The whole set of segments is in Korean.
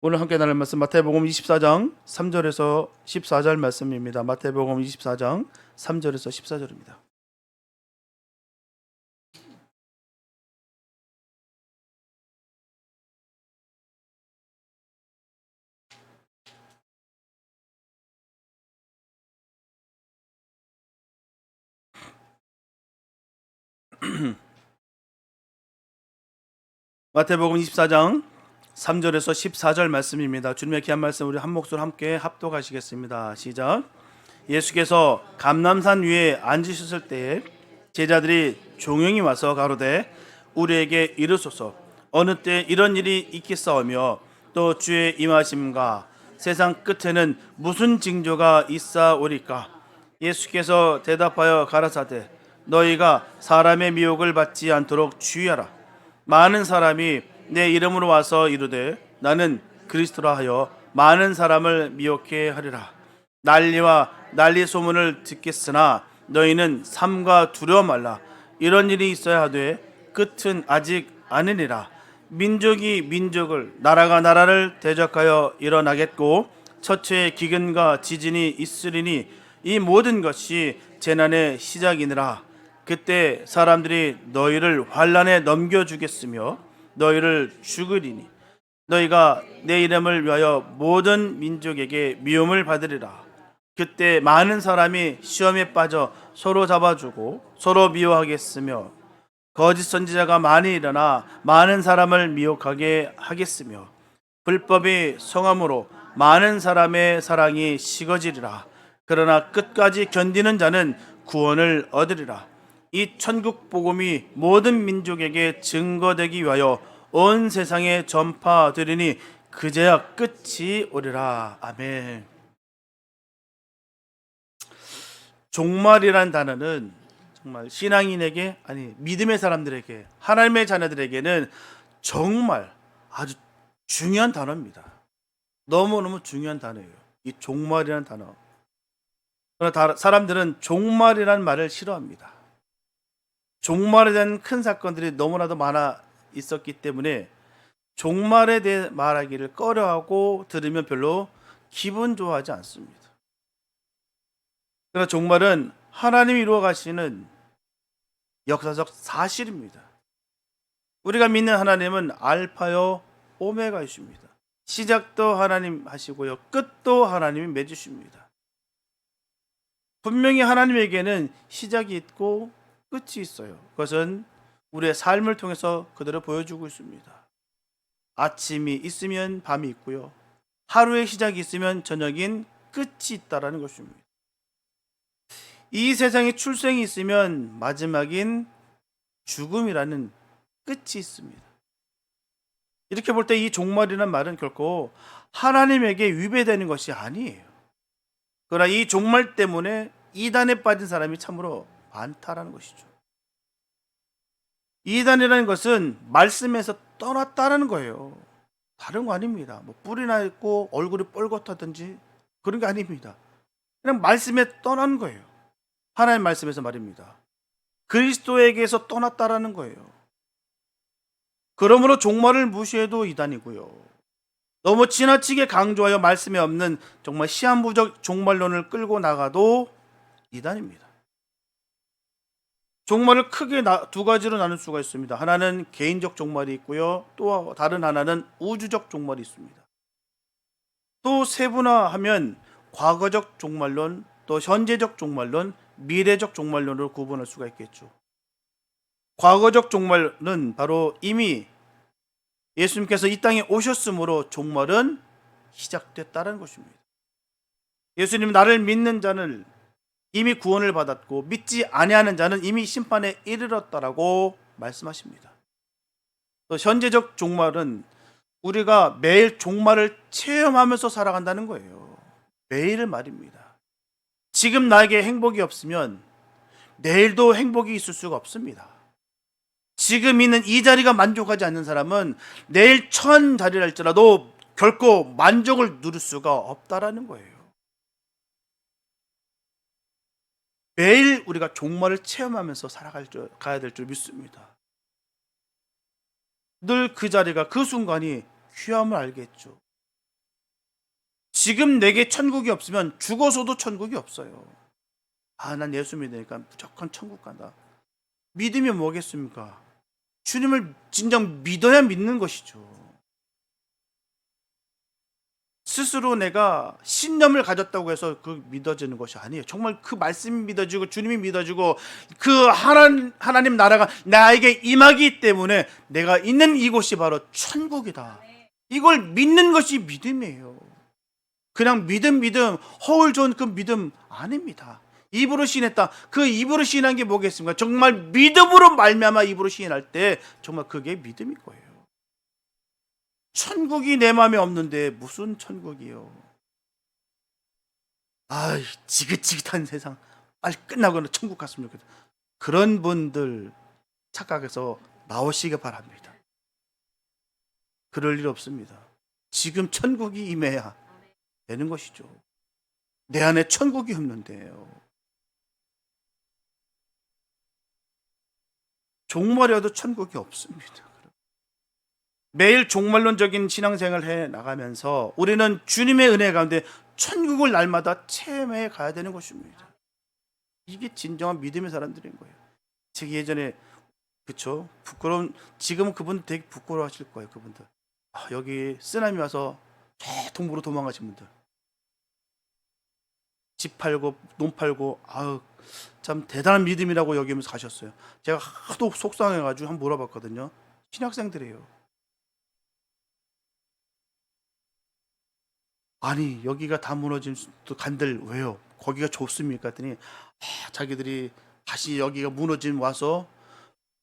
오늘 함께 나눌 말씀 마태복음 24장 3절에서 14절 말씀입니다. 마태복음 24장 3절에서 14절입니다. 마태복음 24장 3절에서 14절 말씀입니다. 주님의 귀한 말씀 우리 한 목소리 함께 합독하시겠습니다. 시작. 예수께서 감람산 위에 앉으셨을 때에 제자들이 종용이 와서 가로되 우리에게 이르소서 어느 때 이런 일이 있겠사오며 또 주의 임하심과 세상 끝에는 무슨 징조가 있사오리까? 예수께서 대답하여 가라사대 너희가 사람의 미혹을 받지 않도록 주의하라. 많은 사람이 내 이름으로 와서 이르되 나는 그리스도라 하여 많은 사람을 미혹해 하리라. 난리와 난리 소문을 듣겠으나 너희는 삼가 두려워 말라. 이런 일이 있어야 하되 끝은 아직 아니니라. 민족이 민족을 나라가 나라를 대적하여 일어나겠고 처처에 기근과 지진이 있으리니 이 모든 것이 재난의 시작이니라. 그때 사람들이 너희를 환난에 넘겨주겠으며 너희를 죽으리니 너희가 내 이름을 위하여 모든 민족에게 미움을 받으리라. 그때 많은 사람이 시험에 빠져 서로 잡아주고 서로 미워하겠으며 거짓 선지자가 많이 일어나 많은 사람을 미혹하게 하겠으며 불법이 성함으로 많은 사람의 사랑이 식어지리라. 그러나 끝까지 견디는 자는 구원을 얻으리라. 이 천국 복음이 모든 민족에게 증거되기 위하여 온 세상에 전파되리니 그제야 끝이 오리라. 아멘. 종말이란 단어는 정말 신앙인에게 아니 믿음의 사람들에게 하나님의 자녀들에게는 정말 아주 중요한 단어입니다. 너무너무 중요한 단어예요. 이 종말이라는 단어. 그러나 사람들은 종말이라는 말을 싫어합니다. 종말에 대한 큰 사건들이 너무나도 많아 있었기 때문에 종말에 대해 말하기를 꺼려하고 들으면 별로 기분 좋아하지 않습니다. 그러나 종말은 하나님이 이루어 가시는 역사적 사실입니다. 우리가 믿는 하나님은 알파요 오메가이십니다. 시작도 하나님 하시고요 끝도 하나님이 맺으십니다. 분명히 하나님에게는 시작이 있고 끝이 있어요. 그것은 우리의 삶을 통해서 그대로 보여주고 있습니다. 아침이 있으면 밤이 있고요. 하루의 시작이 있으면 저녁인 끝이 있다라는 것입니다. 이 세상에 출생이 있으면 마지막인 죽음이라는 끝이 있습니다. 이렇게 볼 때 이 종말이라는 말은 결코 하나님에게 위배되는 것이 아니에요. 그러나 이 종말 때문에 이단에 빠진 사람이 참으로 많다라는 것이죠. 이단이라는 것은 말씀에서 떠났다는 거예요. 다른 거 아닙니다. 뭐 뿔이 나 있고 얼굴이 뻘겋다든지 그런 게 아닙니다. 그냥 말씀에 떠난 거예요. 하나님 말씀에서 말입니다. 그리스도에게서 떠났다라는 거예요. 그러므로 종말을 무시해도 이단이고요. 너무 지나치게 강조하여 말씀에 없는 정말 시한부적 종말론을 끌고 나가도 이단입니다. 종말을 크게 두 가지로 나눌 수가 있습니다. 하나는 개인적 종말이 있고요. 또 다른 하나는 우주적 종말이 있습니다. 또 세분화하면 과거적 종말론, 또 현재적 종말론, 미래적 종말론으로 구분할 수가 있겠죠. 과거적 종말은 바로 이미 예수님께서 이 땅에 오셨으므로 종말은 시작됐다는 것입니다. 예수님 나를 믿는 자는 이미 구원을 받았고 믿지 아니하는 자는 이미 심판에 이르렀다라고 말씀하십니다. 또 현재적 종말은 우리가 매일 종말을 체험하면서 살아간다는 거예요. 매일 말입니다. 지금 나에게 행복이 없으면 내일도 행복이 있을 수가 없습니다. 지금 있는 이 자리가 만족하지 않는 사람은 내일 1000자리를 할지라도 결코 만족을 누릴 수가 없다라는 거예요. 매일 우리가 종말을 체험하면서 가야 될 줄 믿습니다. 늘 그 자리가 그 순간이 귀함을 알겠죠. 지금 내게 천국이 없으면 죽어서도 천국이 없어요. 난 예수 믿으니까 무조건 천국 간다. 믿음이 뭐겠습니까? 주님을 진정 믿어야 믿는 것이죠. 스스로 내가 신념을 가졌다고 해서 그 믿어지는 것이 아니에요. 정말 그 말씀이 믿어지고 주님이 믿어지고 그 하나님 나라가 나에게 임하기 때문에 내가 있는 이곳이 바로 천국이다. 이걸 믿는 것이 믿음이에요. 그냥 믿음 허울 좋은 그 믿음 아닙니다. 입으로 시인했다. 그 입으로 시인한 게 뭐겠습니까? 정말 믿음으로 말미암아 입으로 시인할 때 정말 그게 믿음일 거예요. 천국이 내 마음에 없는데 무슨 천국이요? 지긋지긋한 세상 빨리 끝나고는 천국 갔으면 좋겠다. 그런 분들 착각해서 나오시기 바랍니다. 그럴 일 없습니다. 지금 천국이 임해야 되는 것이죠. 내 안에 천국이 없는데요. 종말이어도 천국이 없습니다. 매일 종말론적인 신앙생활을 해 나가면서 우리는 주님의 은혜 가운데 천국을 날마다 체험해 가야 되는 것입니다. 이게 진정한 믿음의 사람들인 거예요. 제가 예전에 그쵸? 지금은 그분 되게 부끄러워하실 거예요. 그분들 여기 쓰나미 와서 저 동부로 도망가신 분들, 집 팔고 논 팔고 참 대단한 믿음이라고 여기면서 가셨어요. 제가 하도 속상해가지고 한번 물어봤거든요. 신학생들이에요. 아니 여기가 다 무너진 간들 왜요? 거기가 좁습니까? 했더니 자기들이 다시 여기가 무너진 와서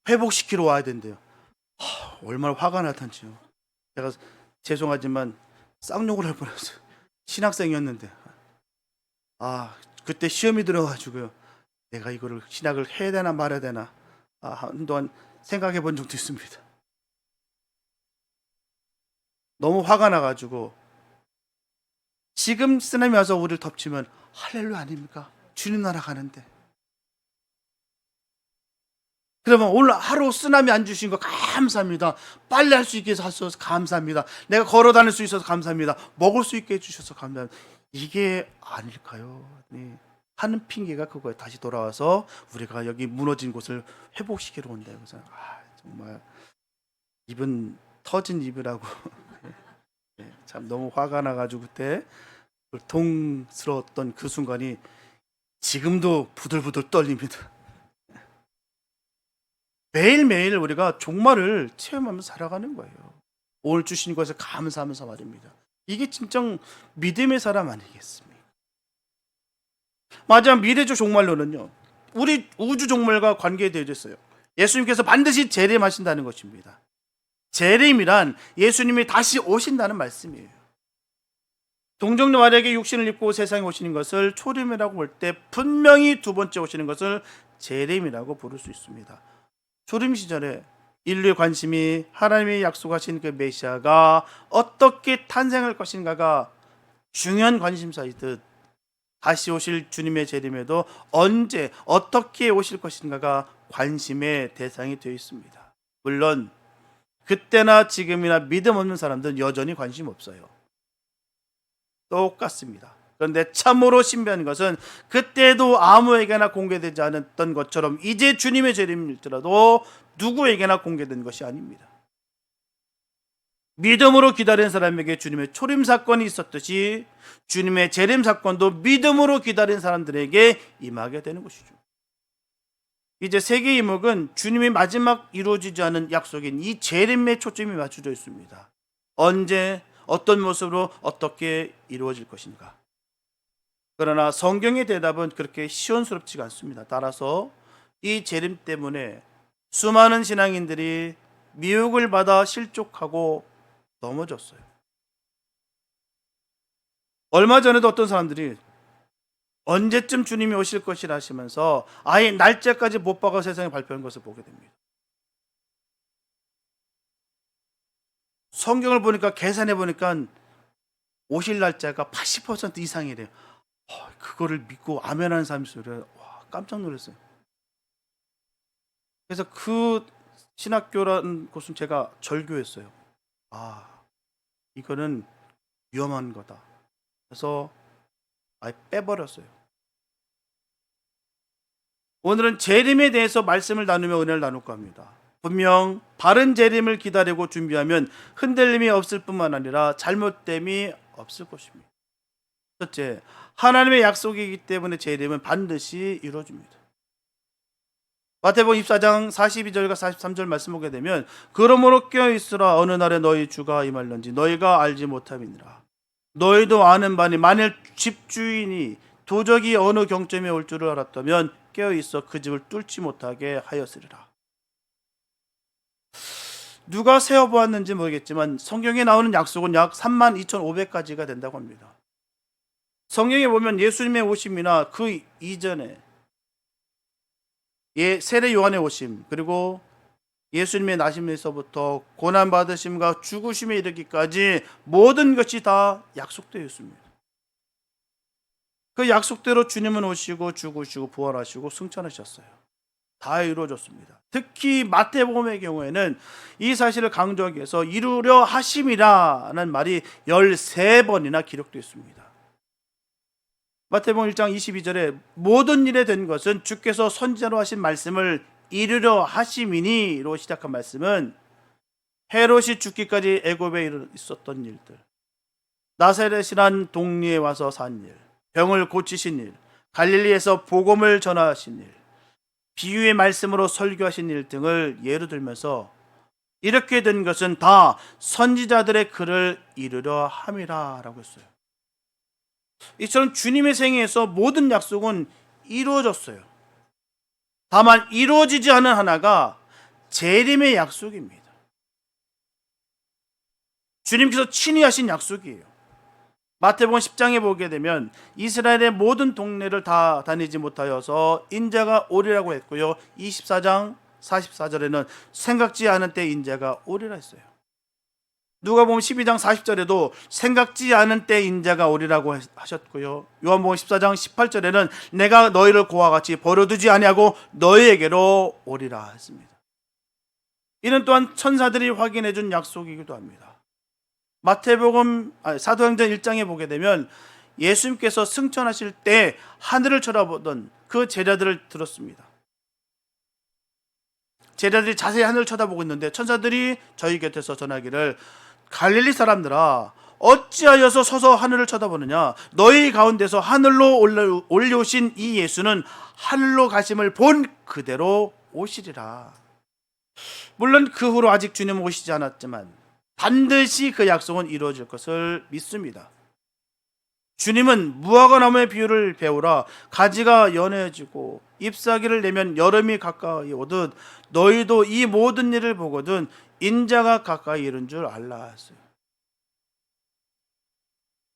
회복시키러 와야 된대요. 얼마나 화가 나던지요. 제가 죄송하지만 쌍욕을 할 뻔했어요. 신학생이었는데 그때 시험이 들어가지고요. 내가 이거를 신학을 해야 되나 말아야 되나 한동안 생각해 본 적도 있습니다. 너무 화가 나가지고 지금 쓰나미 와서 우리를 덮치면 할렐루야 아닙니까? 주님 나라 가는데. 그러면 오늘 하루 쓰나미 안 주신 거 감사합니다. 빨리 할 수 있게 해서 감사합니다. 내가 걸어 다닐 수 있어서 감사합니다. 먹을 수 있게 해주셔서 감사합니다. 이게 아닐까요? 네. 하는 핑계가 그거예요. 다시 돌아와서 우리가 여기 무너진 곳을 회복시키러 온다. 그래서 정말 입은 터진 입이라고 참 너무 화가 나가지고 그때 고통스러웠던 그 순간이 지금도 부들부들 떨립니다. 매일매일 우리가 종말을 체험하면서 살아가는 거예요. 오늘 주신 것에 감사하면서 말입니다. 이게 진정 믿음의 사람 아니겠습니까? 마지막 미래적 종말론은요, 우리 우주 종말과 관계되어 있어요. 예수님께서 반드시 재림하신다는 것입니다. 재림이란 예수님이 다시 오신다는 말씀이에요. 동정녀 마리아에게 육신을 입고 세상에 오시는 것을 초림이라고 볼 때 분명히 두 번째 오시는 것을 재림이라고 부를 수 있습니다. 초림 시절에 인류의 관심이 하나님이 약속하신 그 메시아가 어떻게 탄생할 것인가가 중요한 관심사이듯 다시 오실 주님의 재림에도 언제 어떻게 오실 것인가가 관심의 대상이 되어 있습니다. 물론 그때나 지금이나 믿음 없는 사람들은 여전히 관심 없어요. 똑같습니다. 그런데 참으로 신비한 것은 그때도 아무에게나 공개되지 않았던 것처럼 이제 주님의 재림일지라도 누구에게나 공개된 것이 아닙니다. 믿음으로 기다리는 사람에게 주님의 초림 사건이 있었듯이 주님의 재림 사건도 믿음으로 기다리는 사람들에게 임하게 되는 것이죠. 이제 세계 이목은 주님의 마지막 이루어지지 않은 약속인 이 재림에 초점이 맞춰져 있습니다. 언제 어떤 모습으로 어떻게 이루어질 것인가. 그러나 성경의 대답은 그렇게 시원스럽지가 않습니다. 따라서 이 재림 때문에 수많은 신앙인들이 미혹을 받아 실족하고 넘어졌어요. 얼마 전에도 어떤 사람들이 언제쯤 주님이 오실 것이라 하시면서 아예 날짜까지 못 박아 세상에 발표한 것을 보게 됩니다. 성경을 보니까 계산해 보니까 오실 날짜가 80% 이상이래요. 그거를 믿고 아멘하는 사람이 있어요. 깜짝 놀랐어요. 그래서 그 신학교라는 곳은 제가 절교했어요. 이거는 위험한 거다. 그래서 아예 빼버렸어요. 오늘은 재림에 대해서 말씀을 나누며 은혜를 나눌까 합니다. 분명 바른 재림을 기다리고 준비하면 흔들림이 없을 뿐만 아니라 잘못됨이 없을 것입니다. 첫째, 하나님의 약속이기 때문에 재림은 반드시 이루어집니다. 마태복음 24장 42절과 43절 말씀 보게 되면 그러므로 깨어있으라 어느 날에 너희 주가 임할런지 너희가 알지 못함이니라. 너희도 아는 바니 만일 집주인이 도적이 어느 경점에 올 줄을 알았다면 깨어있어 그 집을 뚫지 못하게 하였으리라. 누가 세어보았는지 모르겠지만 성경에 나오는 약속은 약 32,500가지가 된다고 합니다. 성경에 보면 예수님의 오심이나 그 이전에 세례 요한의 오심, 그리고 예수님의 나심에서부터 고난받으심과 죽으심에 이르기까지 모든 것이 다 약속되어 있습니다. 그 약속대로 주님은 오시고 죽으시고 부활하시고 승천하셨어요. 다 이루어졌습니다. 특히 마태복음의 경우에는 이 사실을 강조하기 위해서 이루려 하심이라는 말이 13번이나 기록되어 있습니다. 마태복음 1장 22절에 모든 일에 된 것은 주께서 선지자로 하신 말씀을 이루려 하심이니로 시작한 말씀은 헤롯이 죽기까지 애굽에 있었던 일들, 나사렛이란 동리에 와서 산 일, 병을 고치신 일, 갈릴리에서 복음을 전하신 일, 비유의 말씀으로 설교하신 일 등을 예로 들면서 이렇게 된 것은 다 선지자들의 글을 이루려 함이라라고 했어요. 이처럼 주님의 생애에서 모든 약속은 이루어졌어요. 다만 이루어지지 않은 하나가 재림의 약속입니다. 주님께서 친히 하신 약속이에요. 마태복음 10장에 보게 되면 이스라엘의 모든 동네를 다 다니지 못하여서 인자가 오리라고 했고요. 24장 44절에는 생각지 않은 때 인자가 오리라 했어요. 누가복음 12장 40절에도 생각지 않은 때 인자가 오리라고 하셨고요. 요한복음 14장 18절에는 내가 너희를 고와 같이 버려두지 아니하고 너희에게로 오리라 했습니다. 이는 또한 천사들이 확인해 준 약속이기도 합니다. 마태복음 사도행전 1장에 보게 되면 예수님께서 승천하실 때 하늘을 쳐다보던 그 제자들을 들었습니다. 제자들이 자세히 하늘을 쳐다보고 있는데 천사들이 저희 곁에서 전하기를 갈릴리 사람들아 어찌하여서 서서 하늘을 쳐다보느냐 너희 가운데서 하늘로 올려오신 이 예수는 하늘로 가심을 본 그대로 오시리라. 물론 그 후로 아직 주님은 오시지 않았지만 반드시 그 약속은 이루어질 것을 믿습니다. 주님은 무화과 나무의 비유를 배우라 가지가 연해지고 잎사귀를 내면 여름이 가까이 오듯 너희도 이 모든 일을 보거든 인자가 가까이 이른 줄 알라 했어요.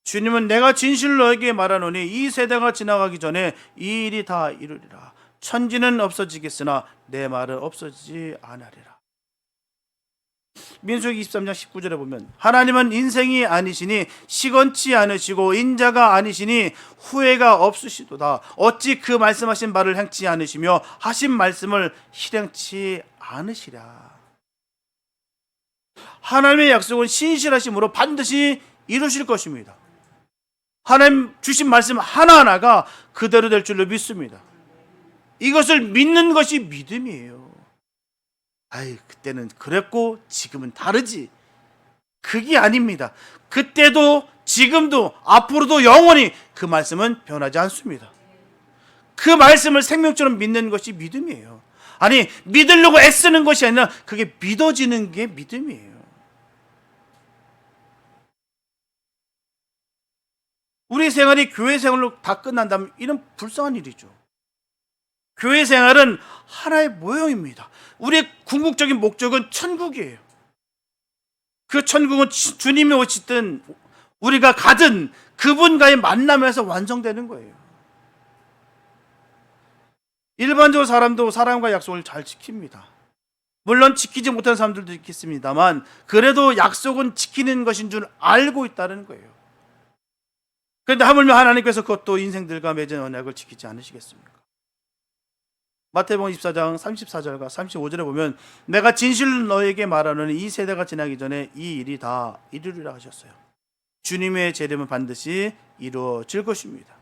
주님은 내가 진실로 너에게 말하노니 이 세대가 지나가기 전에 이 일이 다 이루리라. 천지는 없어지겠으나 내 말은 없어지지 않으리라. 민수기 23장 19절에 보면 하나님은 인생이 아니시니 시건치 않으시고 인자가 아니시니 후회가 없으시도다. 어찌 그 말씀하신 바를 행치 않으시며 하신 말씀을 실행치 않으시랴. 하나님의 약속은 신실하심으로 반드시 이루실 것입니다. 하나님 주신 말씀 하나하나가 그대로 될 줄로 믿습니다. 이것을 믿는 것이 믿음이에요. 그때는 그랬고 지금은 다르지. 그게 아닙니다. 그때도 지금도 앞으로도 영원히 그 말씀은 변하지 않습니다. 그 말씀을 생명처럼 믿는 것이 믿음이에요. 아니 믿으려고 애쓰는 것이 아니라 그게 믿어지는 게 믿음이에요. 우리 생활이 교회 생활로 다 끝난다면 이런 불쌍한 일이죠. 교회 생활은 하나의 모형입니다. 우리의 궁극적인 목적은 천국이에요. 그 천국은 주님이 오시든 우리가 가든 그분과의 만남에서 완성되는 거예요. 일반적으로 사람도 사람과 약속을 잘 지킵니다. 물론 지키지 못하는 사람들도 있겠습니다만 그래도 약속은 지키는 것인 줄 알고 있다는 거예요. 그런데 하물며 하나님께서 그것도 인생들과 맺은 언약을 지키지 않으시겠습니까? 마태복음 24장 34절과 35절에 보면 내가 진실로 너에게 말하노니 이 세대가 지나기 전에 이 일이 다 이루리라 하셨어요. 주님의 재림은 반드시 이루어질 것입니다.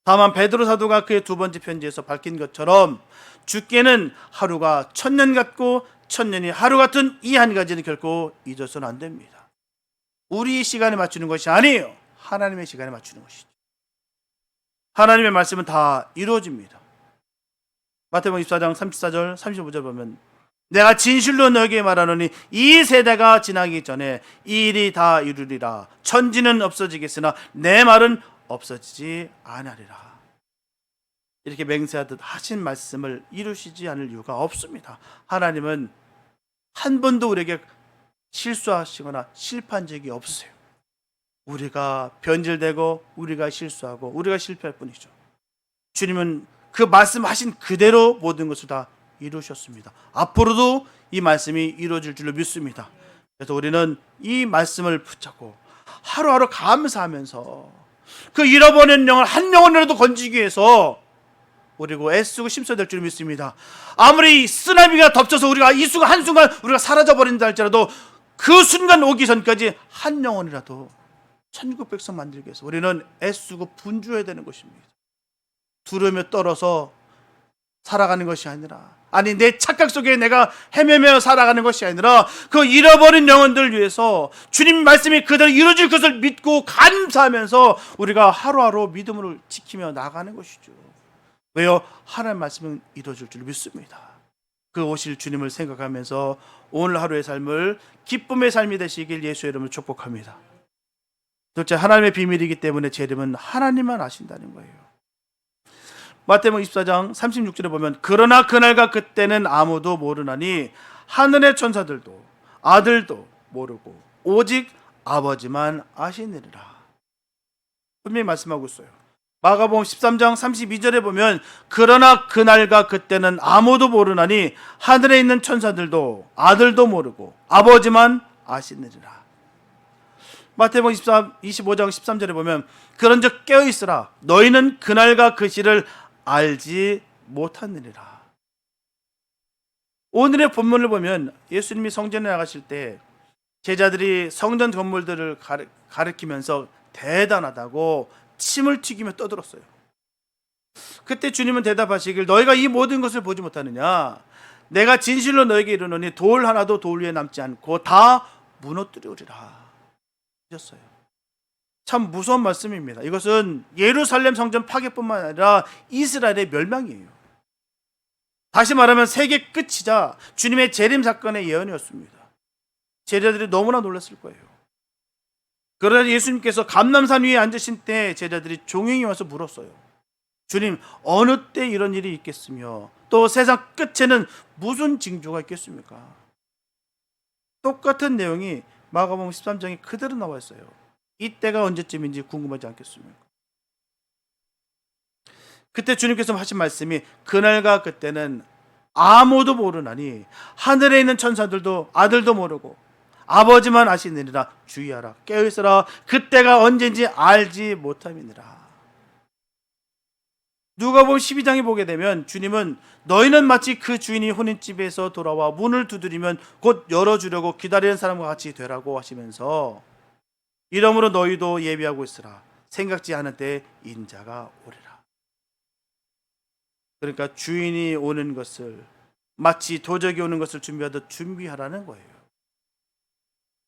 다만 베드로 사도가 그의 두 번째 편지에서 밝힌 것처럼 주께는 하루가 1000년 같고 1000년이 하루 같은 이 한 가지는 결코 잊어서는 안 됩니다. 우리 시간에 맞추는 것이 아니에요. 하나님의 시간에 맞추는 것이죠. 하나님의 말씀은 다 이루어집니다. 마태복음 24장 34절 35절 보면 내가 진실로 너에게 말하노니 이 세대가 지나기 전에 이 일이 다 이루리라. 천지는 없어지겠으나 내 말은 없어지지 아니하리라. 이렇게 맹세하듯 하신 말씀을 이루시지 않을 이유가 없습니다. 하나님은 한 번도 우리에게 실수하시거나 실패한 적이 없으세요. 우리가 변질되고 우리가 실수하고 우리가 실패할 뿐이죠. 주님은 그 말씀하신 그대로 모든 것을 다 이루셨습니다. 앞으로도 이 말씀이 이루어질 줄로 믿습니다. 그래서 우리는 이 말씀을 붙잡고 하루하루 감사하면서 그 잃어버린 영을 한 영혼이라도 건지기 위해서 우리고 애쓰고 심써야 될 줄 믿습니다. 아무리 쓰나미가 덮쳐서 우리가 이 순간 한순간 우리가 사라져버린다 할지라도 그 순간 오기 전까지 한 영혼이라도 천국 백성 만들기 위해서 우리는 애쓰고 분주해야 되는 것입니다. 두려움에 떨어서 살아가는 것이 아니라, 아니 내 착각 속에 내가 헤매며 살아가는 것이 아니라 그 잃어버린 영혼들을 위해서 주님 말씀이 그대로 이루어질 것을 믿고 감사하면서 우리가 하루하루 믿음을 지키며 나가는 것이죠. 왜요? 하나님 말씀은 이루어질 줄 믿습니다. 그 오실 주님을 생각하면서 오늘 하루의 삶을 기쁨의 삶이 되시길 예수의 이름으로 축복합니다. 둘째, 하나님의 비밀이기 때문에 재림은 하나님만 아신다는 거예요. 마태복음 24장 36절에 보면 그러나 그날과 그때는 아무도 모르나니 하늘의 천사들도 아들도 모르고 오직 아버지만 아시느니라. 분명히 말씀하고 있어요. 마가복음 13장 32절에 보면 그러나 그날과 그때는 아무도 모르나니 하늘에 있는 천사들도 아들도 모르고 아버지만 아시느니라. 마태복음 25장 13절에 보면 그런즉 깨어있으라 너희는 그날과 그 시를 알지 못하느니라. 오늘의 본문을 보면 예수님이 성전에 나가실 때 제자들이 성전 건물들을 가리키면서 대단하다고 침을 튀기며 떠들었어요. 그때 주님은 대답하시길 너희가 이 모든 것을 보지 못하느냐? 내가 진실로 너에게 이르노니 돌 하나도 돌 위에 남지 않고 다 무너뜨리리라 하셨어요. 참 무서운 말씀입니다. 이것은 예루살렘 성전 파괴뿐만 아니라 이스라엘의 멸망이에요. 다시 말하면 세계 끝이자 주님의 재림 사건의 예언이었습니다. 제자들이 너무나 놀랐을 거예요. 그러나 예수님께서 감람산 위에 앉으신 때 제자들이 종행이 와서 물었어요. 주님, 어느 때 이런 일이 있겠으며 또 세상 끝에는 무슨 징조가 있겠습니까? 똑같은 내용이 마가복음 13장에 그대로 나와 있어요. 이때가 언제쯤인지 궁금하지 않겠습니까? 그때 주님께서 하신 말씀이 그날과 그때는 아무도 모르나니 하늘에 있는 천사들도 아들도 모르고 아버지만 아시느니라. 주의하라 깨어있으라 그때가 언제인지 알지 못함이니라. 누가복음 12장에 보게 되면 주님은 너희는 마치 그 주인이 혼인집에서 돌아와 문을 두드리면 곧 열어주려고 기다리는 사람과 같이 되라고 하시면서 이러므로 너희도 예비하고 있으라. 생각지 않은 때에 인자가 오리라. 그러니까 주인이 오는 것을 마치 도적이 오는 것을 준비하듯 준비하라는 거예요.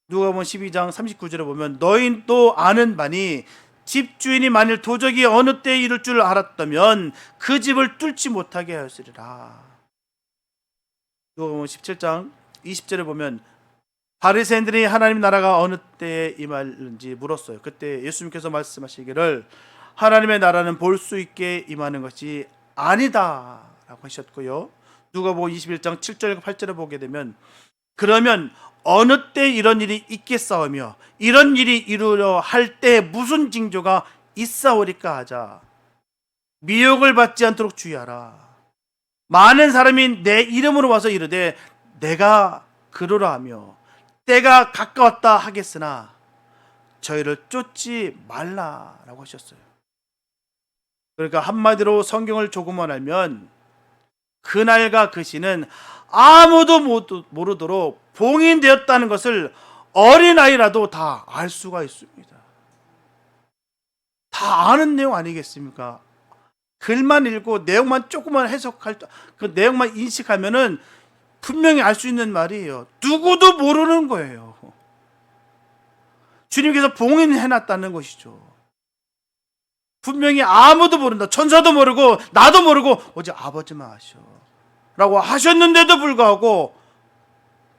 누가복음 12장 39절에 보면 너희도 아는 바니 집주인이 만일 도적이 어느 때에 이룰 줄 알았다면 그 집을 뚫지 못하게 하였으리라. 누가복음 17장 20절에 보면 바리새인들이 하나님 나라가 어느 때에 임할는지 물었어요. 그때 예수님께서 말씀하시기를 하나님의 나라는 볼 수 있게 임하는 것이 아니다 라고 하셨고요. 누가복음 21장 7절과 8절에 보게 되면 그러면 어느 때 이런 일이 있겠사오며 이런 일이 이루려 할 때 무슨 징조가 있사오리까 하자. 미혹을 받지 않도록 주의하라. 많은 사람이 내 이름으로 와서 이르되 내가 그러라 하며 때가 가까웠다 하겠으나 저희를 쫓지 말라라고 하셨어요. 그러니까 한마디로 성경을 조금만 알면 그날과 그 시는 아무도 모르도록 봉인되었다는 것을 어린아이라도 다 알 수가 있습니다. 다 아는 내용 아니겠습니까? 글만 읽고 내용만 조금만 해석할 그 내용만 인식하면은 분명히 알 수 있는 말이에요. 누구도 모르는 거예요. 주님께서 봉인해놨다는 것이죠. 분명히 아무도 모른다. 천사도 모르고 나도 모르고 오직 아버지만 아셔 라고 하셨는데도 불구하고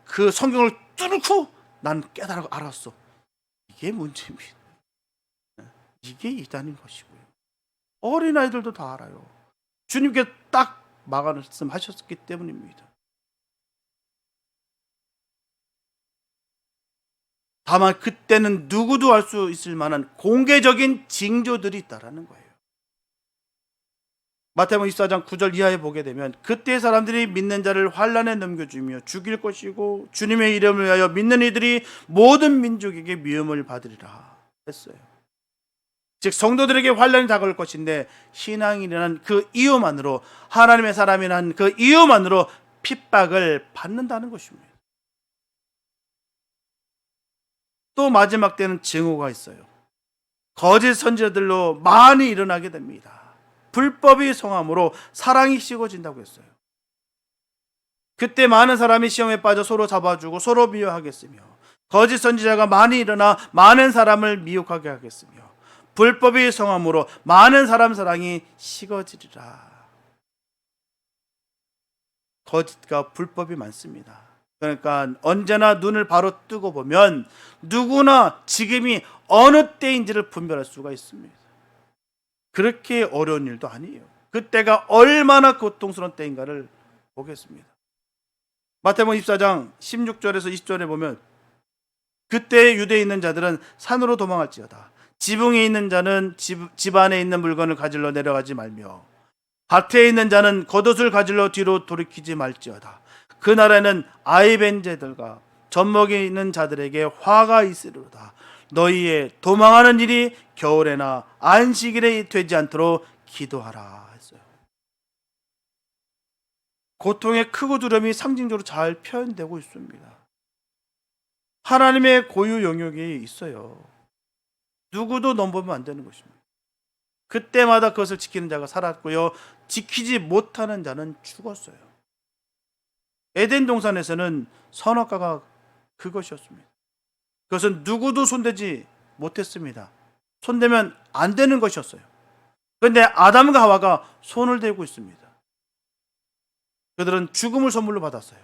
그 성경을 뚫고 난 깨달아 알았어. 이게 문제입니다. 이게 이단인 것이고요. 어린아이들도 다 알아요. 주님께 딱 말씀하셨기 때문입니다. 다만 그때는 누구도 알 수 있을 만한 공개적인 징조들이 있다라는 거예요. 마태복음 24장 9절 이하에 보게 되면 그때 사람들이 믿는 자를 환난에 넘겨주며 죽일 것이고 주님의 이름을 위하여 믿는 이들이 모든 민족에게 미움을 받으리라 했어요. 즉 성도들에게 환난이 다가올 것인데 신앙인이라는 그 이유만으로, 하나님의 사람이라는 그 이유만으로 핍박을 받는다는 것입니다. 또 마지막 때는 증오가 있어요. 거짓 선지자들로 많이 일어나게 됩니다. 불법이 성함으로 사랑이 식어진다고 했어요. 그때 많은 사람이 시험에 빠져 서로 잡아주고 서로 미워하겠으며, 거짓 선지자가 많이 일어나 많은 사람을 미혹하게 하겠으며, 불법이 성함으로 많은 사람 사랑이 식어지리라. 거짓과 불법이 많습니다. 그러니까 언제나 눈을 바로 뜨고 보면 누구나 지금이 어느 때인지를 분별할 수가 있습니다. 그렇게 어려운 일도 아니에요. 그때가 얼마나 고통스러운 때인가를 보겠습니다. 마태복음 24장 16절에서 20절에 보면 그때 유대에 있는 자들은 산으로 도망할지어다. 지붕에 있는 자는 집 안에 있는 물건을 가지러 내려가지 말며 밭에 있는 자는 겉옷을 가지러 뒤로 돌이키지 말지어다. 그 날에는 아이벤제들과 젖먹이 있는 자들에게 화가 있으리로다. 너희의 도망하는 일이 겨울에나 안식일에 되지 않도록 기도하라 했어요. 고통의 크고 두려움이 상징적으로 잘 표현되고 있습니다. 하나님의 고유 영역이 있어요. 누구도 넘보면 안 되는 것입니다. 그때마다 그것을 지키는 자가 살았고요, 지키지 못하는 자는 죽었어요. 에덴 동산에서는 선악과가 그것이었습니다. 그것은 누구도 손대지 못했습니다. 손대면 안 되는 것이었어요. 그런데 아담과 하와가 손을 대고 있습니다. 그들은 죽음을 선물로 받았어요.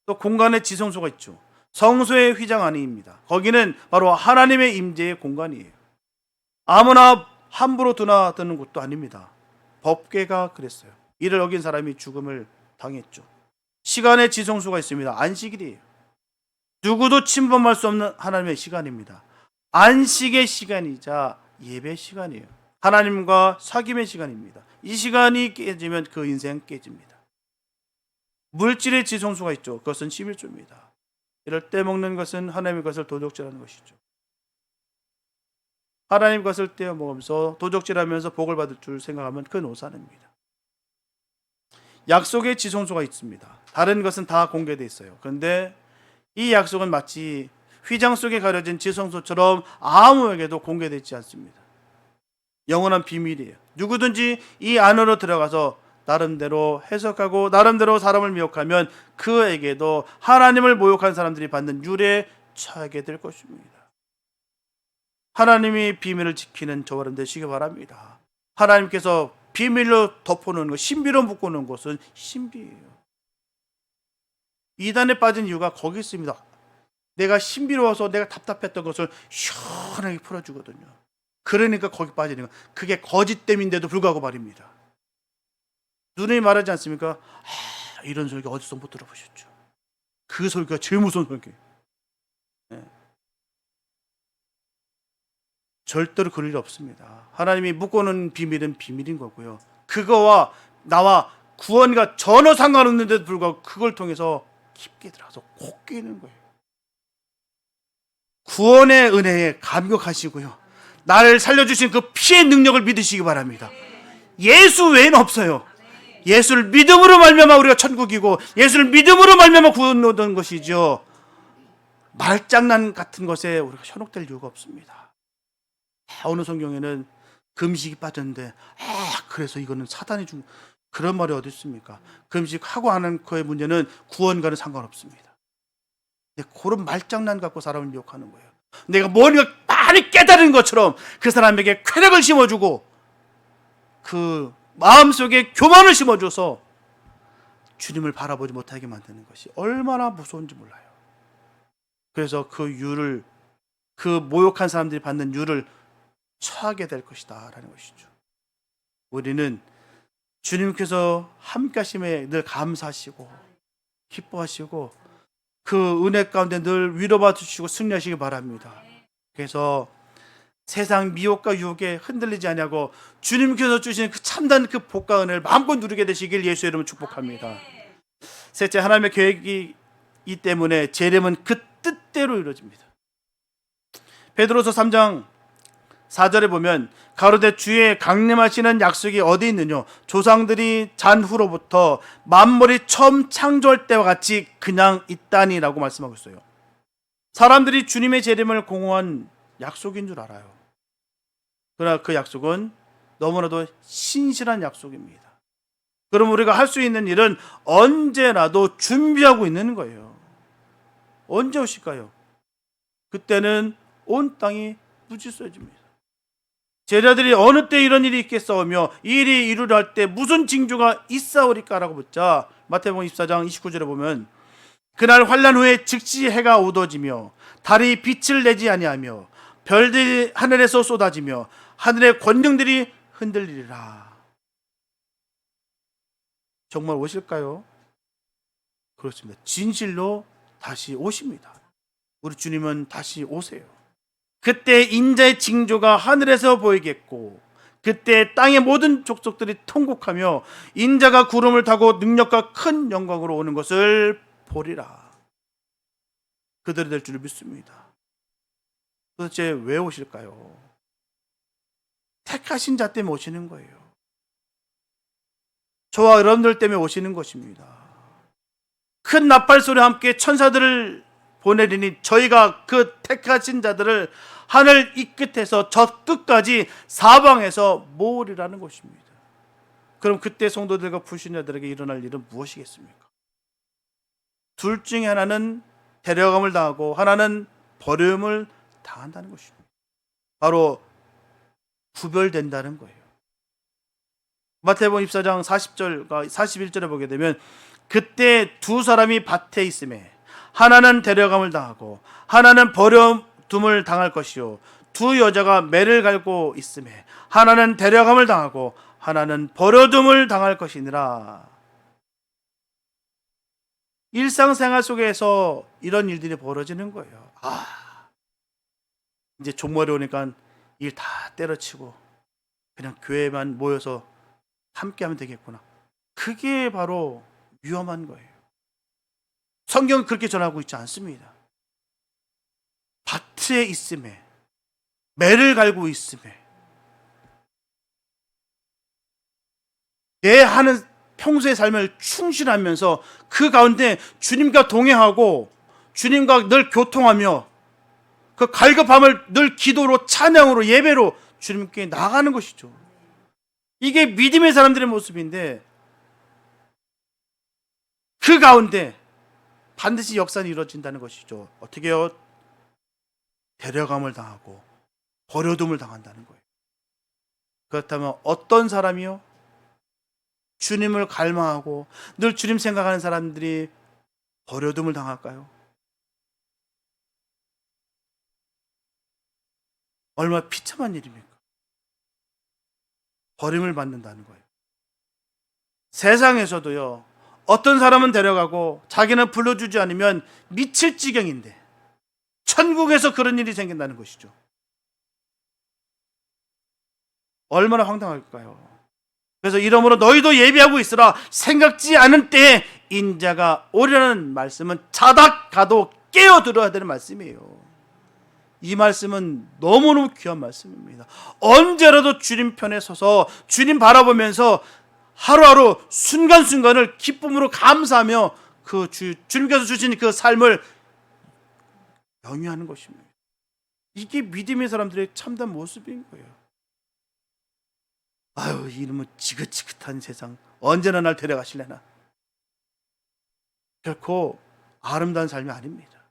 또 공간의 지성소가 있죠. 성소의 휘장 안입니다. 거기는 바로 하나님의 임재의 공간이에요. 아무나 함부로 드나드는 곳도 아닙니다. 법궤가 그랬어요. 이를 어긴 사람이 죽음을 당했죠. 시간의 지성소가 있습니다. 안식일이에요. 누구도 침범할 수 없는 하나님의 시간입니다. 안식의 시간이자 예배 시간이에요. 하나님과 사귐의 시간입니다. 이 시간이 깨지면 그 인생 깨집니다. 물질의 지성소가 있죠. 그것은 11조입니다. 이럴 때 먹는 것은 하나님의 것을 도적질하는 것이죠. 하나님 것을 떼어 먹으면서 도적질하면서 복을 받을 줄 생각하면 그건 오산입니다. 약속의 지성소가 있습니다. 다른 것은 다 공개되어 있어요. 그런데 이 약속은 마치 휘장 속에 가려진 지성소처럼 아무에게도 공개되지 않습니다. 영원한 비밀이에요. 누구든지 이 안으로 들어가서 나름대로 해석하고 나름대로 사람을 미혹하면 그에게도 하나님을 모욕한 사람들이 받는 유래에 처하게 될 것입니다. 하나님이 비밀을 지키는 저와 여러분 되시기 바랍니다. 하나님께서 비밀로 덮어놓은 것, 신비로 묶어놓은 것은 신비예요. 이단에 빠진 이유가 거기 있습니다. 내가 신비로워서 내가 답답했던 것을 시원하게 풀어주거든요. 그러니까 거기 빠지는 거. 그게 거짓됨인데도 불구하고 말입니다. 누누이 말하지 않습니까? 이런 설교 어디서 못 들어보셨죠? 그 설교가 제일 무서운 설교예요. 네. 절대로 그럴 일 없습니다. 하나님이 묶어놓은 비밀은 비밀인 거고요. 그거와 나와 구원과 전혀 상관없는데도 불구하고 그걸 통해서 깊게 들어가서 꼭 끼는 거예요. 구원의 은혜에 감격하시고요, 나를 살려주신 그 피의 능력을 믿으시기 바랍니다. 예수 외에는 없어요. 예수를 믿음으로 말미암아 우리가 천국이고 예수를 믿음으로 말미암아 구원 얻은 것이죠. 말장난 같은 것에 우리가 현혹될 이유가 없습니다. 어느 성경에는 금식이 빠졌는데 그래서 이거는 사단이 준 그런 말이 어디 있습니까? 금식하고 하는 거의 문제는 구원과는 상관없습니다. 그런 말장난 갖고 사람을 미혹하는 거예요. 내가 뭔가 많이 깨달은 것처럼 그 사람에게 쾌락을 심어주고 그 마음속에 교만을 심어줘서 주님을 바라보지 못하게 만드는 것이 얼마나 무서운지 몰라요. 그래서 그 유를, 그 모욕한 사람들이 받는 유를 처하게 될 것이다 라는 것이죠. 우리는 주님께서 함께 하심에 늘 감사하시고 기뻐하시고 그 은혜 가운데 늘 위로받으시고 승리하시기 바랍니다. 그래서 세상 미혹과 유혹에 흔들리지 아니하고 주님께서 주신 그 참된 그 복과 은혜를 마음껏 누리게 되시길 예수의 이름으로 축복합니다. 셋째, 하나님의 계획이 이 때문에 재림은 그 뜻대로 이루어집니다. 베드로서 3장 4절에 보면 가로되 주의 강림하시는 약속이 어디 있느냐 조상들이 잔 후로부터 만물이 처음 창조할 때와 같이 그냥 있다니라고 말씀하고 있어요. 사람들이 주님의 재림을 공허한 약속인 줄 알아요. 그러나 그 약속은 너무나도 신실한 약속입니다. 그럼 우리가 할 수 있는 일은 언제라도 준비하고 있는 거예요. 언제 오실까요? 그때는 온 땅이 무질서해집니다. 제자들이 어느 때 이런 일이 있겠사오며 이 일이 이루려 할 때 무슨 징조가 있사오리까라고 묻자 마태복음 24장 29절에 보면 그날 환난 후에 즉시 해가 어두워지며 달이 빛을 내지 아니하며 별들이 하늘에서 쏟아지며 하늘의 권능들이 흔들리리라. 정말 오실까요? 그렇습니다. 진실로 다시 오십니다. 우리 주님은 다시 오세요. 그때 인자의 징조가 하늘에서 보이겠고 그때 땅의 모든 족속들이 통곡하며 인자가 구름을 타고 능력과 큰 영광으로 오는 것을 보리라. 그들이 될 줄 믿습니다. 도대체 왜 오실까요? 택하신 자 때문에 오시는 거예요. 저와 여러분들 때문에 오시는 것입니다. 큰 나팔 소리와 함께 천사들을 보내리니 저희가 그 택하신 자들을 하늘 이 끝에서 저 끝까지 사방에서 모으리라는 것입니다. 그럼 그때 성도들과 불신자들에게 일어날 일은 무엇이겠습니까? 둘 중에 하나는 데려감을 당하고 하나는 버림을 당한다는 것입니다. 바로 구별된다는 거예요. 마태복음 24장 40절과 41절에 보게 되면 그때 두 사람이 밭에 있음에 하나는 데려감을 당하고 하나는 버려둠을 당할 것이요 두 여자가 매를 갈고 있음에 하나는 데려감을 당하고 하나는 버려둠을 당할 것이니라. 일상생활 속에서 이런 일들이 벌어지는 거예요. 이제 종말이 오니까 일 다 때려치고 그냥 교회만 모여서 함께하면 되겠구나. 그게 바로 위험한 거예요. 성경은 그렇게 전하고 있지 않습니다. 밭에 있음에 매를 갈고 있음에 내 하는 평소의 삶을 충실하면서 그 가운데 주님과 동행하고 주님과 늘 교통하며 그 갈급함을 늘 기도로 찬양으로 예배로 주님께 나아가는 것이죠. 이게 믿음의 사람들의 모습인데 그 가운데 반드시 역사는 이루어진다는 것이죠. 어떻게 해요? 데려감을 당하고 버려둠을 당한다는 거예요. 그렇다면 어떤 사람이요? 주님을 갈망하고 늘 주님 생각하는 사람들이 버려둠을 당할까요? 얼마나 비참한 일입니까? 버림을 받는다는 거예요. 세상에서도요, 어떤 사람은 데려가고 자기는 불러주지 않으면 미칠 지경인데 천국에서 그런 일이 생긴다는 것이죠. 얼마나 황당할까요? 그래서 이러므로 너희도 예비하고 있으라. 생각지 않은 때에 인자가 오리라는 말씀은 자다 가도 깨어들어야 되는 말씀이에요. 이 말씀은 너무너무 귀한 말씀입니다. 언제라도 주님 편에 서서 주님 바라보면서 하루하루 순간순간을 기쁨으로 감사하며 그 주님께서 주신 그 삶을 영위하는 것입니다. 이게 믿음의 사람들의 참된 모습인 거예요. 아유, 이놈의 지긋지긋한 세상 언제나 날 데려가실래나. 결코 아름다운 삶이 아닙니다.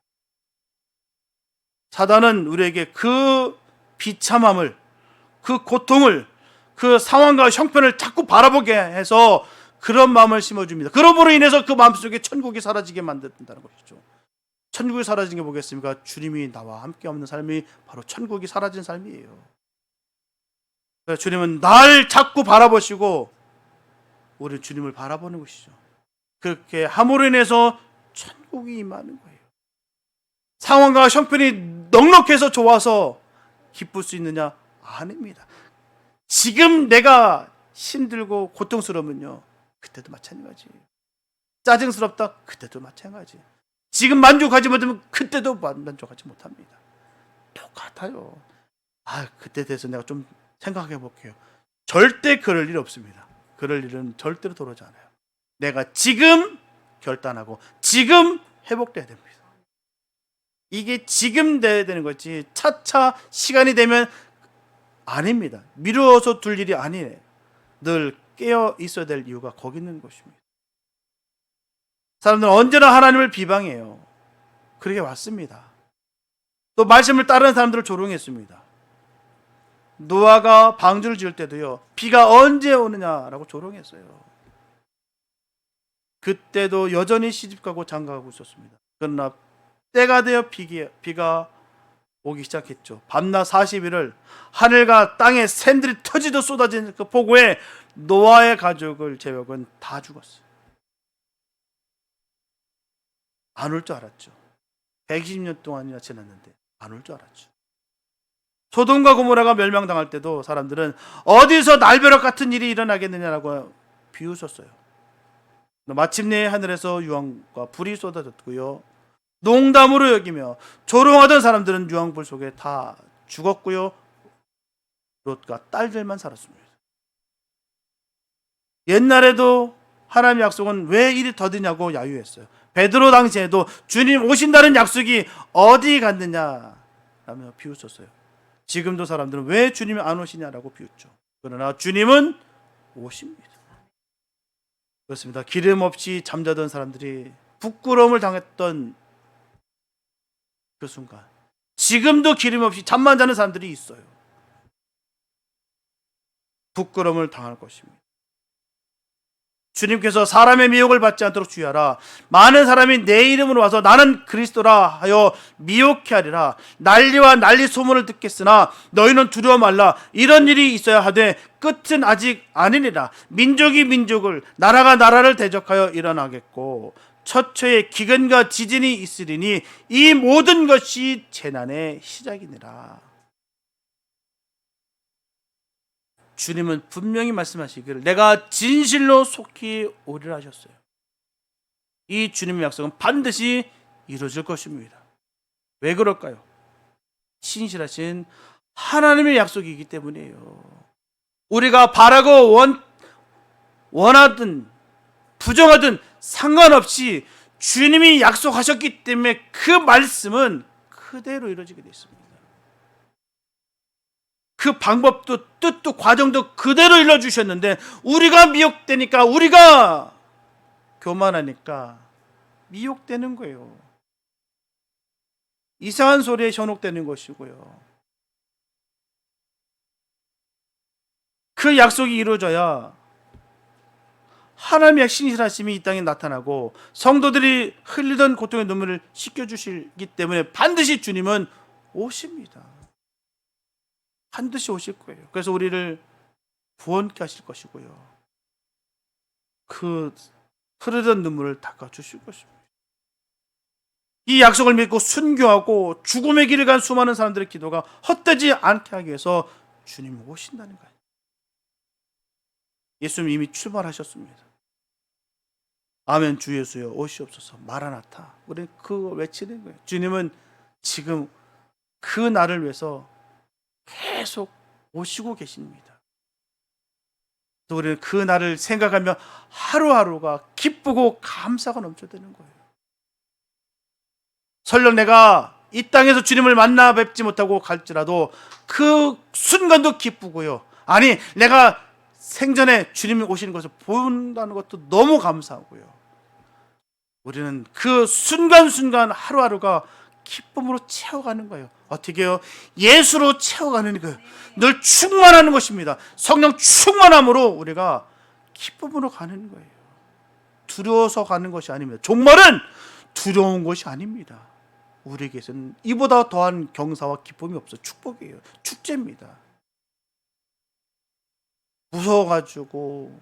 사단은 우리에게 그 비참함을, 그 고통을, 그 상황과 형편을 자꾸 바라보게 해서 그런 마음을 심어줍니다. 그러므로 인해서 그 마음속에 천국이 사라지게 만든다는 것이죠. 천국이 사라진 게 뭐겠습니까? 주님이 나와 함께 없는 삶이 바로 천국이 사라진 삶이에요. 주님은 날 자꾸 바라보시고 우리 주님을 바라보는 것이죠. 그렇게 함으로 인해서 천국이 임하는 거예요. 상황과 형편이 넉넉해서 좋아서 기쁠 수 있느냐? 아닙니다. 지금 내가 힘들고 고통스러우면요, 그때도 마찬가지예요. 짜증스럽다? 그때도 마찬가지예요. 지금 만족하지 못하면 그때도 만족하지 못합니다. 똑같아요. 그때 대해서 내가 좀 생각해 볼게요. 절대 그럴 일 없습니다. 그럴 일은 절대로 돌아오지 않아요. 내가 지금 결단하고 지금 회복돼야 됩니다. 이게 지금 돼야 되는 거지 차차 시간이 되면 아닙니다. 미루어서 둘 일이 아니에요. 늘 깨어 있어야 될 이유가 거기 있는 것입니다. 사람들은 언제나 하나님을 비방해요. 그렇게 왔습니다. 또 말씀을 따르는 사람들을 조롱했습니다. 노아가 방주를 지을 때도요, 비가 언제 오느냐라고 조롱했어요. 그때도 여전히 시집가고 장가가고 있었습니다. 그러나 때가 되어 비가 오기 시작했죠. 밤낮 40일을 하늘과 땅에 샘들이 터지듯 쏟아지는 그 폭우에 노아의 가족을 제외하고는 다 죽었어요. 안 올 줄 알았죠. 120년 동안이나 지났는데 안 올 줄 알았죠. 소돔과 고모라가 멸망당할 때도 사람들은 어디서 날벼락 같은 일이 일어나겠느냐라고 비웃었어요. 마침내 하늘에서 유황과 불이 쏟아졌고요, 농담으로 여기며 조롱하던 사람들은 유황불 속에 다 죽었고요, 롯과 딸들만 살았습니다. 옛날에도 하나님의 약속은 왜 이리 더디냐고 야유했어요. 베드로 당시에도 주님 오신다는 약속이 어디 갔느냐 라며 비웃었어요. 지금도 사람들은 왜 주님이 안 오시냐라고 비웃죠. 그러나 주님은 오십니다. 그렇습니다. 기름 없이 잠자던 사람들이 부끄러움을 당했던 그 순간, 지금도 기름 없이 잠만 자는 사람들이 있어요. 부끄러움을 당할 것입니다. 주님께서 사람의 미혹을 받지 않도록 주의하라. 많은 사람이 내 이름으로 와서 나는 그리스도라 하여 미혹해 하리라. 난리와 난리 소문을 듣겠으나 너희는 두려워 말라. 이런 일이 있어야 하되 끝은 아직 아니니라. 민족이 민족을, 나라가 나라를 대적하여 일어나겠고 처처에 기근과 지진이 있으리니 이 모든 것이 재난의 시작이니라. 주님은 분명히 말씀하시기를 내가 진실로 속히 오리라 하셨어요. 이 주님의 약속은 반드시 이루어질 것입니다. 왜 그럴까요? 신실하신 하나님의 약속이기 때문이에요. 우리가 바라고 원하든 부정하든 상관없이 주님이 약속하셨기 때문에 그 말씀은 그대로 이루어지게 되어 있습니다. 그 방법도 뜻도 과정도 그대로 일러주셨는데 우리가 미혹되니까, 우리가 교만하니까 미혹되는 거예요. 이상한 소리에 현혹되는 것이고요. 그 약속이 이루어져야 하나님의 신실하심이 이 땅에 나타나고 성도들이 흘리던 고통의 눈물을 씻겨주시기 때문에 반드시 주님은 오십니다. 반드시 오실 거예요. 그래서 우리를 구원케 하실 것이고요, 그 흐르던 눈물을 닦아주실 것입니다. 이 약속을 믿고 순교하고 죽음의 길을 간 수많은 사람들의 기도가 헛되지 않게 하기 위해서 주님 오신다는 거예요. 예수님 이미 출발하셨습니다. 아멘 주 예수여 오시옵소서 마라나타. 우리는 그거 외치는 거예요. 주님은 지금 그 날을 위해서 계속 오시고 계십니다. 또 우리는 그 날을 생각하며 하루하루가 기쁘고 감사가 넘쳐드는 거예요. 설령 내가 이 땅에서 주님을 만나 뵙지 못하고 갈지라도 그 순간도 기쁘고요. 아니, 내가 생전에 주님이 오시는 것을 본다는 것도 너무 감사하고요. 우리는 그 순간순간 하루하루가 기쁨으로 채워가는 거예요. 어떻게 해요? 예수로 채워가는 거예요. 늘 충만하는 것입니다. 성령 충만함으로 우리가 기쁨으로 가는 거예요. 두려워서 가는 것이 아닙니다. 종말은 두려운 것이 아닙니다. 우리에게서는 이보다 더한 경사와 기쁨이 없어요. 축복이에요. 축제입니다. 무서워가지고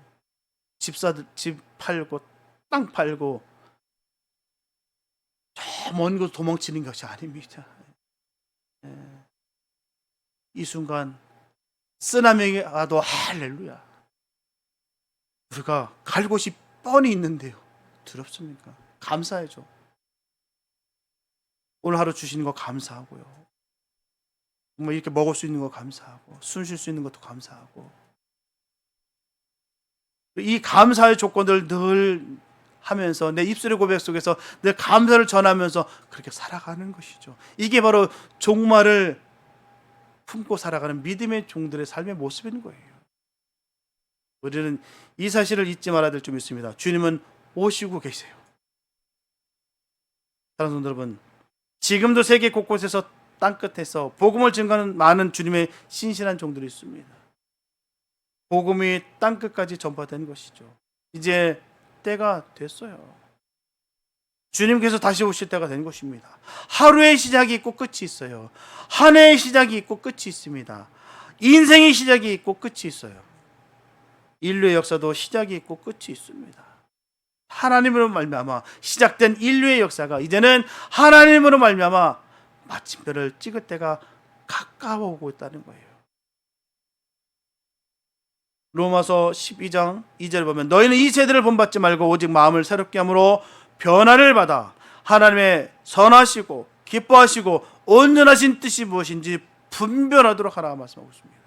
집 팔고 땅 팔고 저 먼 곳 도망치는 것이 아닙니다. 이 순간 쓰나미에 와도 할렐루야. 우리가 갈 곳이 뻔히 있는데요. 두렵습니까? 감사해줘. 오늘 하루 주시는 거 감사하고요. 정말 이렇게 먹을 수 있는 거 감사하고 숨 쉴 수 있는 것도 감사하고 이 감사의 조건들을 늘 하면서 내 입술의 고백 속에서 늘 감사를 전하면서 그렇게 살아가는 것이죠. 이게 바로 종말을 품고 살아가는 믿음의 종들의 삶의 모습인 거예요. 우리는 이 사실을 잊지 말아야 될 점이 있습니다. 주님은 오시고 계세요. 사랑하는 성도 여러분, 지금도 세계 곳곳에서 땅끝에서 복음을 증거하는 많은 주님의 신실한 종들이 있습니다. 복음이 땅끝까지 전파된 것이죠. 이제 때가 됐어요. 주님께서 다시 오실 때가 된 것입니다. 하루의 시작이 있고 끝이 있어요. 한 해의 시작이 있고 끝이 있습니다. 인생의 시작이 있고 끝이 있어요. 인류의 역사도 시작이 있고 끝이 있습니다. 하나님으로 말미암아 시작된 인류의 역사가 이제는 하나님으로 말미암아 마침표를 찍을 때가 가까워오고 있다는 거예요. 로마서 12장 2절을 보면 너희는 이 세대를 본받지 말고 오직 마음을 새롭게 함으로 변화를 받아 하나님의 선하시고 기뻐하시고 온전하신 뜻이 무엇인지 분별하도록 하라 말씀하고 있습니다.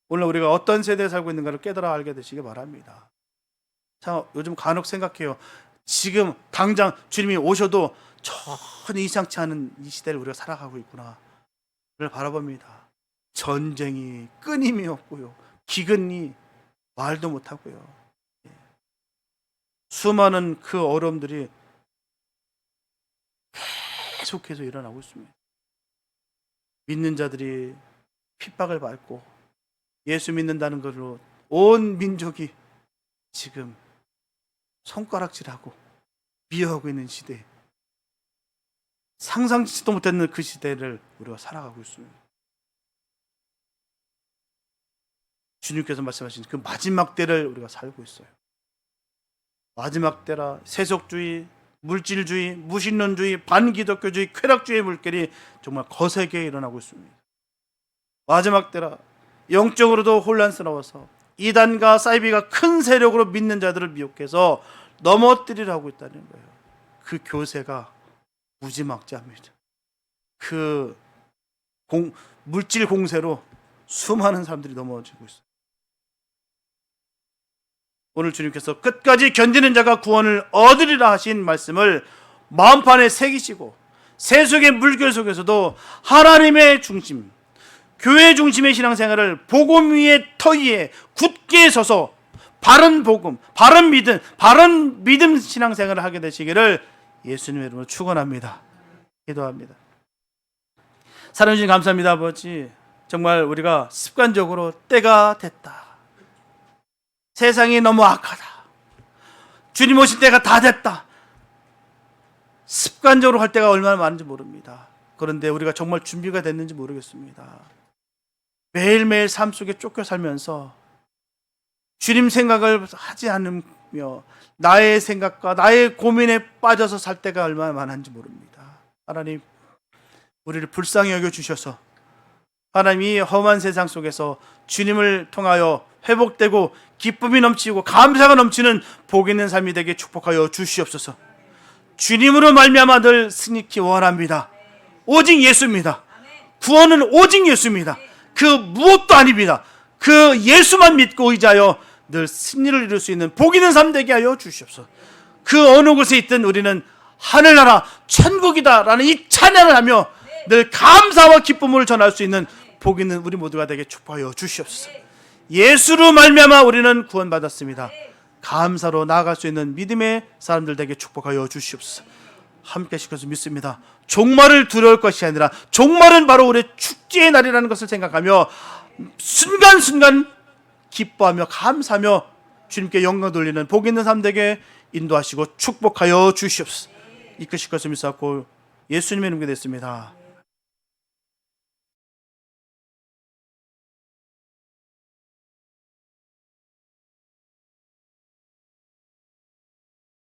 오늘 우리가 어떤 세대에 살고 있는가를 깨달아 알게 되시기 바랍니다. 자, 요즘 간혹 생각해요. 지금 당장 주님이 오셔도 전혀 이상치 않은 이 시대를 우리가 살아가고 있구나. 를 바라봅니다. 전쟁이 끊임이 없고요. 기근이 말도 못하고요. 수많은 그 어려움들이 계속해서 일어나고 있습니다. 믿는 자들이 핍박을 받고 예수 믿는다는 걸로 온 민족이 지금 손가락질하고 미워하고 있는 시대, 상상치도 못했는 그 시대를 우리가 살아가고 있습니다. 주님께서 말씀하신 그 마지막 때를 우리가 살고 있어요. 마지막 때라 세속주의, 물질주의, 무신론주의, 반기독교주의, 쾌락주의 물결이 정말 거세게 일어나고 있습니다. 마지막 때라 영적으로도 혼란스러워서 이단과 사이비가 큰 세력으로 믿는 자들을 미혹해서 넘어뜨리려고 있다는 거예요. 그 교세가 무지막지합니다. 그 물질 공세로 수많은 사람들이 넘어지고 있어요. 오늘 주님께서 끝까지 견디는 자가 구원을 얻으리라 하신 말씀을 마음판에 새기시고 세속의 물결 속에서도 하나님의 중심, 교회 중심의 신앙생활을 복음 위에 터 위에 굳게 서서 바른 복음, 바른 믿음 신앙생활을 하게 되시기를 예수님의 이름으로 축원합니다. 기도합니다. 사랑해 주신 감사합니다, 아버지. 정말 우리가 습관적으로 때가 됐다, 세상이 너무 악하다, 주님 오실 때가 다 됐다, 습관적으로 할 때가 얼마나 많은지 모릅니다. 그런데 우리가 정말 준비가 됐는지 모르겠습니다. 매일매일 삶 속에 쫓겨 살면서 주님 생각을 하지 않으며 나의 생각과 나의 고민에 빠져서 살 때가 얼마나 많은지 모릅니다. 하나님, 우리를 불쌍히 여겨주셔서 하나님 이 험한 세상 속에서 주님을 통하여 회복되고 기쁨이 넘치고 감사가 넘치는 복 있는 삶이 되게 축복하여 주시옵소서. 주님으로 말미암아 늘 승리케 원합니다. 오직 예수입니다. 구원은 오직 예수입니다. 그 무엇도 아닙니다. 그 예수만 믿고 의지하여 늘 승리를 이룰 수 있는 복 있는 삶 되게 하여 주시옵소서. 그 어느 곳에 있든 우리는 하늘나라 천국이다라는 이 찬양을 하며 늘 감사와 기쁨을 전할 수 있는 복 있는 우리 모두가 되게 축복하여 주시옵소서. 예수로 말미암아 우리는 구원받았습니다. 감사로 나아갈 수 있는 믿음의 사람들 되게 축복하여 주시옵소서. 함께 시켜서 믿습니다. 종말을 두려울 것이 아니라 종말은 바로 우리의 축제의 날이라는 것을 생각하며 순간순간 기뻐하며 감사하며 주님께 영광 돌리는 복 있는 삶 되게 인도하시고 축복하여 주시옵소서. 이끄실 것을 믿사옵고 예수님의 이름으로 됐습니다.